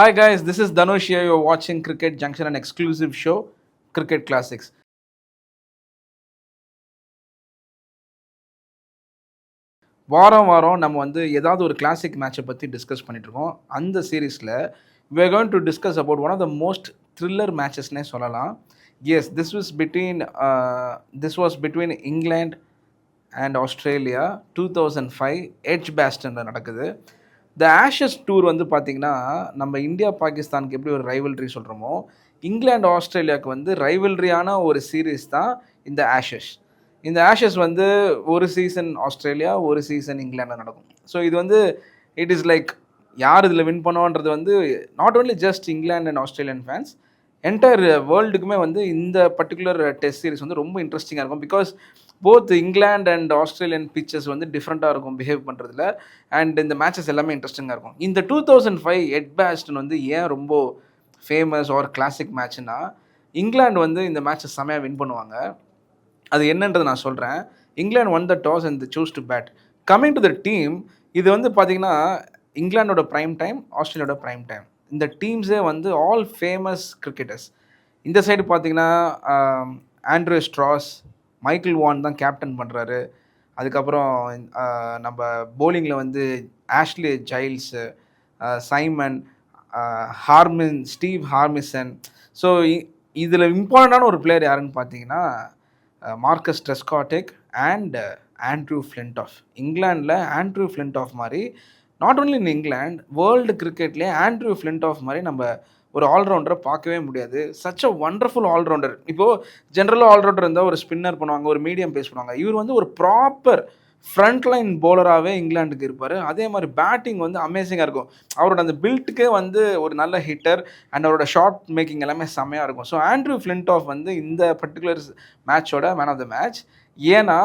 Hi guys, this is Dhanush here. You're watching Cricket Junction, an exclusive show, Cricket Classics. வாரம் வாரம் நம்ம வந்து ஏதாவது ஒரு கிளாசிக் மேட்சை பற்றி டிஸ்கஸ் பண்ணிட்டு இருக்கோம். அந்த சீரீஸில் we are going to discuss about one of the most thriller மேட்சஸ்னே சொல்லலாம். Yes, this was between England and Australia 2005 எட்ஜ்பாஸ்டனில் நடக்குது. த ஆஷஸ் டூர் வந்து பார்த்திங்கன்னா நம்ம இந்தியா பாகிஸ்தானுக்கு எப்படி ஒரு ரைவல்ரி சொல்கிறோமோ, இங்கிலாந்து ஆஸ்திரேலியாவுக்கு வந்து ரைவல்ரியான ஒரு சீரீஸ் தான் இந்த ஆஷஸ். இந்த ஆஷஸ் வந்து ஒரு சீசன் ஆஸ்திரேலியா, ஒரு சீசன் இங்கிலாண்டில் நடக்கும். ஸோ இது வந்து இட் இஸ் லைக் யார் இதில் வின் பண்ணுவோன்றது வந்து not only just England and Australian fans, entire வேர்ல்டுக்குமே வந்து இந்த பர்டிகுலர் டெஸ்ட் சீரிஸ் வந்து ரொம்ப இன்ட்ரெஸ்டிங்காக இருக்கும். Because both England and Australian pitches வந்து டிஃப்ரெண்ட்டாக இருக்கும் பிஹேவ் பண்ணுறதுல. அண்ட் இந்த மேட்சஸ் எல்லாமே இன்ட்ரெஸ்டிங்காக இருக்கும். இந்த 2005 எட்ஜ்பாஸ்டன் வந்து ஏன் ரொம்ப ஃபேமஸ் ஆர் கிளாசிக் மேட்ச்னா, இங்கிலாந்து வந்து இந்த மேட்சை செமையாக வின் பண்ணுவாங்க. அது என்னன்றது நான் சொல்கிறேன். England won the toss and chose to bat. Coming to the team, இது வந்து பார்த்திங்கன்னா இங்கிலாண்டோட ப்ரைம் டைம், ஆஸ்திரேலியாவோட ப்ரைம் டைம். இந்த டீம்ஸே வந்து ஆல் ஃபேமஸ் கிரிக்கெட்டர்ஸ். இந்த சைடு பார்த்திங்கன்னா ஆண்ட்ரூ ஸ்ட்ராஸ், மைக்கேல் வான் தான் கேப்டன் பண்ணுறாரு. அதுக்கப்புறம் நம்ம போலிங்கில் வந்து Ashley Giles, Simon, Steve Harmison. So இதில் இம்பார்ட்டண்டான ஒரு பிளேயர் யாருன்னு பார்த்தீங்கன்னா Marcus Trescothick and Andrew Flintoff. இங்கிலாண்டில் ஆண்ட்ரூ ஃப்ளின்டாஃப் மாதிரி, not only in England, world கிரிக்கெட்லேயே ஆண்ட்ரூ ஃப்ளின்டாஃப் மாதிரி நம்ம ஒரு ஆல்ரவுண்டரை பார்க்கவே முடியாது. Such a wonderful all rounder. இப்போது ஜென்ரலாக ஆல்ரவுண்டர் இருந்தால் ஒரு ஸ்பின்னர் பண்ணுவாங்க, ஒரு மீடியம் பேஸ் பண்ணுவாங்க. இவர் வந்து ஒரு ப்ராப்பர் ஃப்ரண்ட் லைன் போலராகவே இங்கிலாந்துக்கு இருப்பார். அதே மாதிரி பேட்டிங் வந்து அமேசிங்காக இருக்கும். அவரோட அந்த பில்ட்டுக்கே வந்து ஒரு நல்ல ஹிட்டர் அண்ட் அவரோட ஷாட் மேக்கிங் எல்லாமே செம்மையாக இருக்கும். ஸோ ஆண்ட்ரூ ஃப்ளின்டாஃப் வந்து இந்த பர்டிகுலர் மேட்சோட மேன் ஆஃப் த மேட்ச். ஏன்னா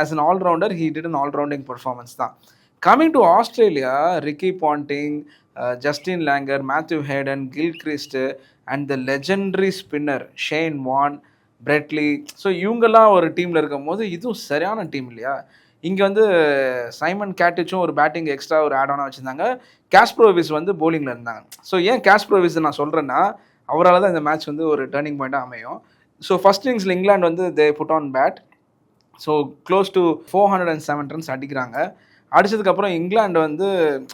as an allrounder he did an allrounding performance தான். Coming to Australia, Ricky Ponting, Justin Langer, Matthew Hayden, Gilchrist and the legendary spinner Shane Warne, Brett Lee. So இவங்கெல்லாம் ஒரு டீமில் இருக்கும் போது இதுவும் சரியான டீம் இல்லையா? இங்கே வந்து சைமன் கேட்டிச்சும் ஒரு பேட்டிங் எக்ஸ்ட்ரா ஒரு ஆட் ஆனாக வச்சுருந்தாங்க. காஸ்ப்ரோவிஸ் வந்து போலிங்கில் இருந்தாங்க. ஸோ ஏன் காஸ்ப்ரோவிஸ் நான் சொல்கிறேன்னா, அவரால் தான் இந்த மேட்ச் வந்து ஒரு டேர்னிங் பாயிண்ட்டாக அமையும். ஸோ ஃபஸ்ட் இன்னிங்ஸில் இங்கிலாந்து வந்து they put on bat. So close to 407 runs அடிக்கிறாங்க. அடித்ததுக்கப்புறம் இங்கிலாந்து வந்து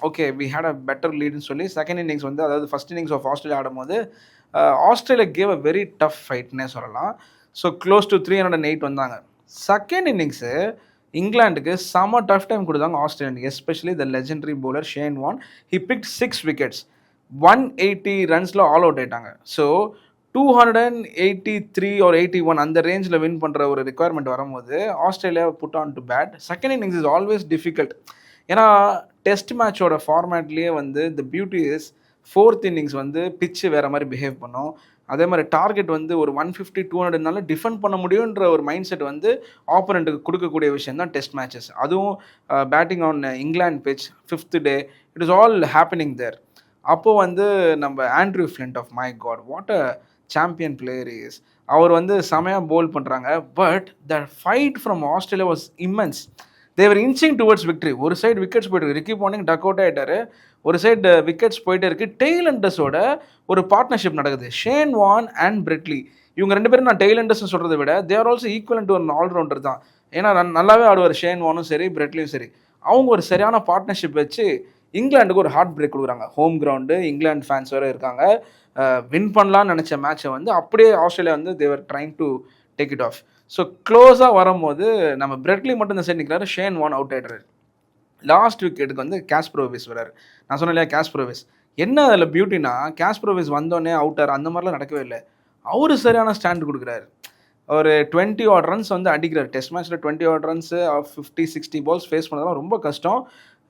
okay we had a better லீடுன்னு சொல்லி செகண்ட் இன்னிங்ஸ் வந்து, அதாவது ஃபஸ்ட் இன்னிங்ஸ் ஆஃப் ஆஸ்திரேலியா ஆடும்போது Australia gave a very tough ஃபைட்னே சொல்லலாம். ஸோ க்ளோஸ் டு 308 வந்தாங்க. செகண்ட் இன்னிங்ஸு இங்கிலாந்துக்கு செம டஃப் டைம் கொடுத்தாங்க ஆஸ்திரேலியனுக்கு, especially the legendary bowler Shane Warne. He picked 6 wickets, 180 ரன்ஸில் ஆல் அவுட் ஆயிட்டாங்க. ஸோ 283 or 81 அந்த ரேஞ்சில் வின் பண்ணுற ஒரு ரிக்குவயர்மெண்ட் வரும்போது Australia put on to bat. Second innings is always difficult. ஏன்னா டெஸ்ட் மேட்சோட ஃபார்மேட்லேயே வந்து the beauty is fourth innings வந்து பிச்சு வேறு மாதிரி பிஹேவ் பண்ணும். அதே மாதிரி டார்கெட் வந்து ஒரு 150 200 டிஃபெண்ட் பண்ண முடியுன்ற ஒரு மைண்ட் செட் வந்து ஆப்போனண்ட்டுக்கு கொடுக்கக்கூடிய விஷயம் தான் டெஸ்ட் மேட்சஸ். அதுவும் batting on England pitch 5th day, it is all happening there. அப்போது வந்து நம்ம Andrew Flintoff, my god what a champion player is. அவர் வந்து செமையாக போல் பண்ணுறாங்க. But the fight from Australia was immense. They were inching towards victory. ஒரு side wickets போயிட்டு இருக்கு, ரிக்கி பாண்டிங் டக் அவுட் ஆகிட்டார். ஒரு சைடு விக்கெட்ஸ் போயிட்டே இருக்குது. டெய்லண்டர்ஸோட ஒரு பார்ட்னர்ஷிப் நடக்குது, ஷேன் வான் அண்ட் பிரெட்லி. இவங்க ரெண்டு பேரும் நான் டெய்லண்டர்ஸ்னு சொல்கிறத விட they are also equal to ஒரு ஆல்ரவுண்டர் தான். ஏன்னா நல்லாவே ஆடுவார் ஷேன் வானும் சரி, பிரெட்லியும் சரி. அவங்க ஒரு சரியான பார்ட்னர்ஷிப் வச்சு இங்கிலாந்துக்கு ஒரு ஹார்ட் பிரேக் கொடுக்குறாங்க. ஹோம் கிரவுண்டு, இங்கிலாந்து ஃபேன்ஸ் வேறு இருக்காங்க. வின் பண்ணலான்னு நினச்ச மேட்சை வந்து அப்படியே ஆஸ்திரேலியா வந்து they were trying to take it off. So க்ளோஸாக வரும்போது நம்ம பிரெட்லி மட்டும் இந்த சைடு நிற்கிறாரு, ஷேன் வான் அவுட் ஆகிடுறாரு. லாஸ்ட் விக்கெட்டுக்கு வந்து காஸ்ப்ரோவிஸ் வராரு. நான் சொன்னேன் இல்லையா காஸ்ப்ரோவிஸ். என்ன அதில் பியூட்டினா, காஸ்ப்ரோவிஸ் வந்தோடனே அவுட்டார் அந்த மாதிரிலாம் நடக்கவே இல்லை. அவரு சரியான ஸ்டாண்ட் கொடுக்குறாரு. ஒரு 20 odd ரன்ஸ் வந்து அடிக்கிறார். டெஸ்ட் மேட்ச்சில் 20 odd ரன்ஸு 50-60 பால்ஸ் ஃபேஸ் பண்ணுறதுலாம் ரொம்ப கஷ்டம்.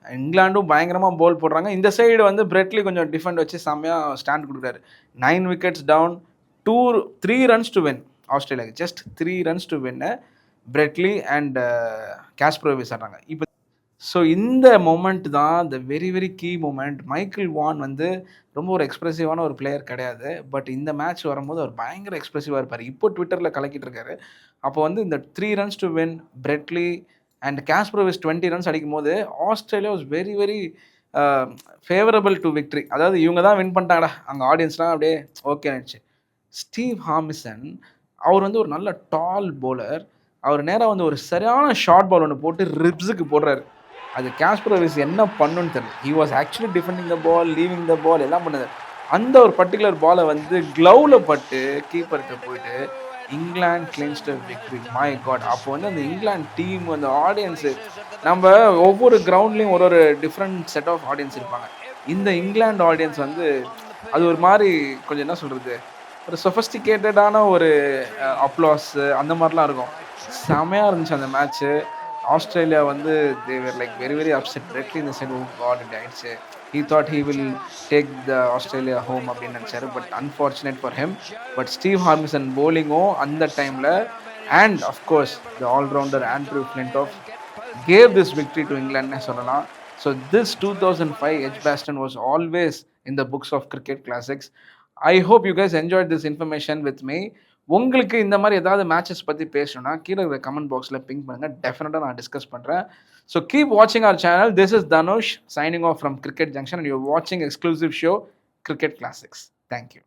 இங்கிலாண்டும் பயங்கரமாக போல் போடுறாங்க. இந்த சைடு வந்து பிரெட்லி கொஞ்சம் டிஃபெண்ட் வச்சு செம்மையாக ஸ்டாண்ட் கொடுக்குறாரு. 9 wickets down, 3 runs to win ஆஸ்திரேலியாவுக்கு. ஜஸ்ட் 3 ரன்ஸ் டு வின்னு பிரெட்லி அண்ட் காஸ்ப்ரோவிஸ் ஆடுறாங்க. இப்போ ஸோ இந்த மொமெண்ட் தான் the very very key moment. Michael Vaughan வந்து ரொம்ப ஒரு எக்ஸ்ப்ரெசிவான ஒரு பிளேயர் கிடையாது. பட் இந்த மேட்ச் வரும்போது அவர் பயங்கர எக்ஸ்ப்ரெசிவாக இருப்பார். இப்போ ட்விட்டரில் கலக்கிட்டு இருக்காரு. அப்போ வந்து இந்த 3 runs to win, Brett Lee and Kasprowicz 20 runs அடிக்கும் போது Australia was very very favourable to victory. அதாவது இவங்க தான் வின் பண்ணிட்டாங்கடா. அங்கே ஆடியன்ஸ்லாம் அப்படியே ஓகே ஆயிடுச்சு. ஸ்டீவ் ஹாமிசன் அவர் வந்து ஒரு நல்ல டால் பவுலர். அவர் நேராக வந்து ஒரு சரியான ஷார்ட் பால் ஒன்று போட்டு ரிப்ஸுக்கு போடுறாரு. அது காஸ்பரோவிஸ் என்ன பண்ணுன்னு தெரியல. He was actually defending the ball, leaving the ball எல்லாம் பண்ணது. அந்த ஒரு பர்டிகுலர் பாலை வந்து க்ளவுவில் பட்டு கீப்பர்கிட்ட போயிட்டு England clinched victory. My god! அப்போ வந்து அந்த இங்கிலாந்து டீம், அந்த ஆடியன்ஸு, நம்ம ஒவ்வொரு கிரவுண்ட்லேயும் ஒரு ஒரு டிஃப்ரெண்ட் செட் ஆஃப் ஆடியன்ஸ் இருப்பாங்க. இந்த இங்கிலாந்து ஆடியன்ஸ் வந்து அது ஒரு மாதிரி கொஞ்சம் என்ன சொல்கிறது, ஒரு சொஃபஸ்டிகேட்டடான ஒரு அப்ளாஸு அந்த மாதிரிலாம் இருக்கும். செமையாக இருந்துச்சு அந்த மேட்ச்சு. ஆஸ்திரேலியா வந்து they were like very very upset. Brett Lee இந்த சைடு காட் இட் ஆயிடுச்சு. He thought he will take the Australia home அப்படின்னு நினச்சாரு. But unfortunate for him. But Steve Harmison போலிங்கும் அந்த டைமில் and of course the allrounder Andrew Flintoff gave this victory to England னே சொல்லலாம். So this 2005 Edgbaston was always in the books of cricket classics. I hope you guys enjoyed this information with me. உங்களுக்கு இந்த மாதிரி ஏதாவது matches பற்றி பேசணும்னா கீழே இருக்கிற கமெண்ட் பாக்ஸில் பிங்க் பண்ணுங்கள். டெஃபினட்டாக நான் டிஸ்கஸ் பண்ணுறேன். ஸோ கீப் வாட்சிங் our channel. This is Dhanush signing off from Cricket Junction and you're watching exclusive show Cricket Classics. Thank you.